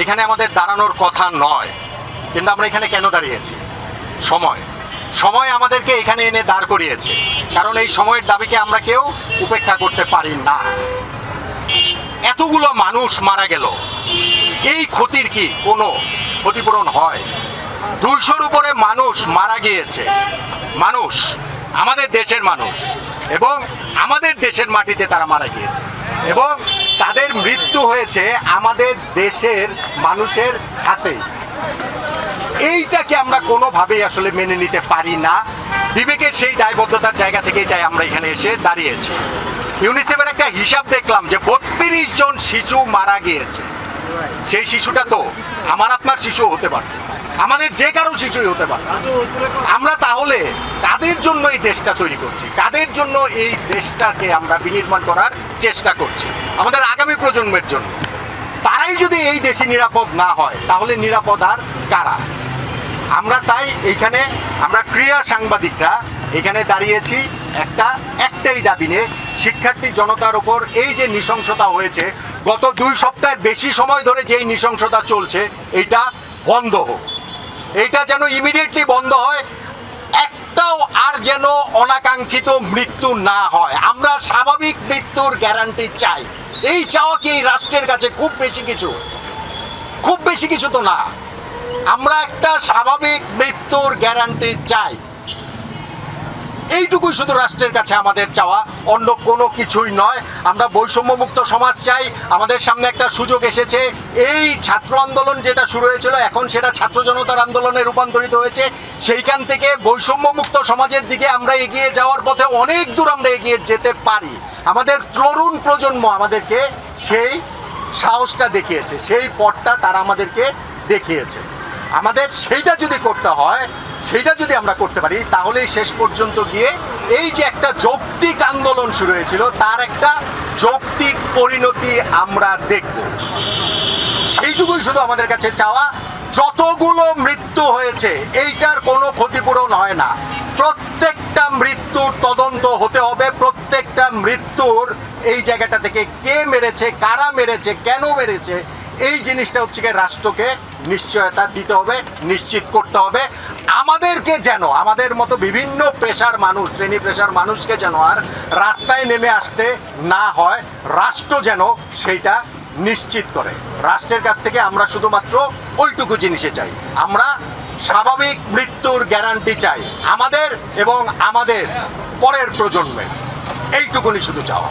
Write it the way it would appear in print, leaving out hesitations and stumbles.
এখানে আমাদের দাঁড়ানোর কথা নয়, কিন্তু আমরা এখানে কেন দাঁড়িয়েছি? সময় আমাদেরকে এখানে এনে দাঁড় করিয়েছে, কারণ এই সময়ের দাবিকে আমরা কেউ উপেক্ষা করতে পারি না। এতগুলো মানুষ মারা গেল, এই ক্ষতির কি কোনো ক্ষতিপূরণ হয়? 200-র উপরে মানুষ মারা গিয়েছে, মানুষ, আমাদের দেশের মানুষ, এবং আমাদের দেশের মাটিতে তারা মারা গিয়েছে, এবং তাদের মৃত্যু হয়েছে আমাদের দেশের মানুষের হাতে। এইটাকে আমরা কোনোভাবেই আসলে মেনে নিতে পারি না। বিবেকের সেই দায়বদ্ধতার জায়গা থেকেই তাই আমরা এখানে এসে দাঁড়িয়েছি। ইউনিসেফের একটা হিসাব দেখলাম যে 32 জন শিশু মারা গিয়েছে। সেই শিশুটা তো আমার আপনার শিশু হতে পারে, আমাদের যে কারো শিশুই হতে পারে। আমরা তাহলে কাদের জন্য এই দেশটা তৈরি করছি? কাদের জন্য এই দেশটাকে আমরা বিনির্মাণ করার চেষ্টা করছি? আমাদের আগামী প্রজন্মের জন্য। তারাই যদি এই দেশে নিরাপদ না হয়, তাহলে নিরাপদ আর কারা? আমরা তাই এইখানে আমরা ক্রীড়া সাংবাদিকরা এখানে দাঁড়িয়েছি একটাই দাবি নিয়ে, শিক্ষার্থী জনতার ওপর এই যে নৃশংসতা হয়েছে, গত 2 সপ্তাহের বেশি সময় ধরে যেই নৃশংসতা চলছে, এইটা বন্ধ হোক। এইটা যেন ইমিডিয়েটলি বন্ধ হয়, একটাও আর যেন অনাকাঙ্ক্ষিত মৃত্যু না হয়। আমরা স্বাভাবিক মৃত্যুর গ্যারান্টি চাই। এই চাওয়া কি এই রাষ্ট্রের কাছে খুব বেশি কিছু তো না। আমরা একটা স্বাভাবিক মৃত্যুর গ্যারান্টি চাই, এইটুকুই শুধু রাষ্ট্রের কাছে আমাদের চাওয়া, অন্য কোনো কিছুই নয়। আমরা বৈষম্যমুক্ত সমাজ চাই। আমাদের সামনে একটা সুযোগ এসেছে, এই ছাত্র আন্দোলন যেটা শুরু হয়েছিল, এখন সেটা ছাত্র জনতার আন্দোলনে রূপান্তরিত হয়েছে। সেইখান থেকে বৈষম্যমুক্ত সমাজের দিকে আমরা এগিয়ে যাওয়ার পথে অনেক দূর আমরা এগিয়ে যেতে পারি। আমাদের তরুণ প্রজন্ম আমাদেরকে সেই সাহসটা দেখিয়েছে, সেই পথটা তারা আমাদেরকে দেখিয়েছে। আমাদের সেইটা যদি করতে হয়, সেইটা যদি আমরা করতে পারি, তাহলেই শেষ পর্যন্ত গিয়ে এই যে একটা যৌক্তিক আন্দোলন শুরু হয়েছিল, তার একটা যৌক্তিক পরিণতি আমরা দেখব। সেইটুকুই শুধু আমাদের কাছে চাওয়া। যতগুলো মৃত্যু হয়েছে, এইটার কোনো ক্ষতিপূরণ হয় না। প্রত্যেকটা মৃত্যুর তদন্ত হতে হবে। প্রত্যেকটা মৃত্যুর এই জায়গাটা থেকে কে মেরেছে, কারা মেরেছে, কেন মেরেছে, এই জিনিসটা হচ্ছে গিয়ে রাষ্ট্রকে নিশ্চয়তা দিতে হবে, নিশ্চিত করতে হবে। আমাদেরকে যেন, আমাদের মতো বিভিন্ন পেশার মানুষ, শ্রেণী পেশার মানুষকে যেন আর রাস্তায় নেমে আসতে না হয়, রাষ্ট্র যেন সেইটা নিশ্চিত করে। রাষ্ট্রের কাছ থেকে আমরা শুধুমাত্র ওইটুকু জিনিসে চাই, আমরা স্বাভাবিক মৃত্যুর গ্যারান্টি চাই আমাদের এবং আমাদের পরের প্রজন্মের। এইটুকুনি শুধু চাওয়া।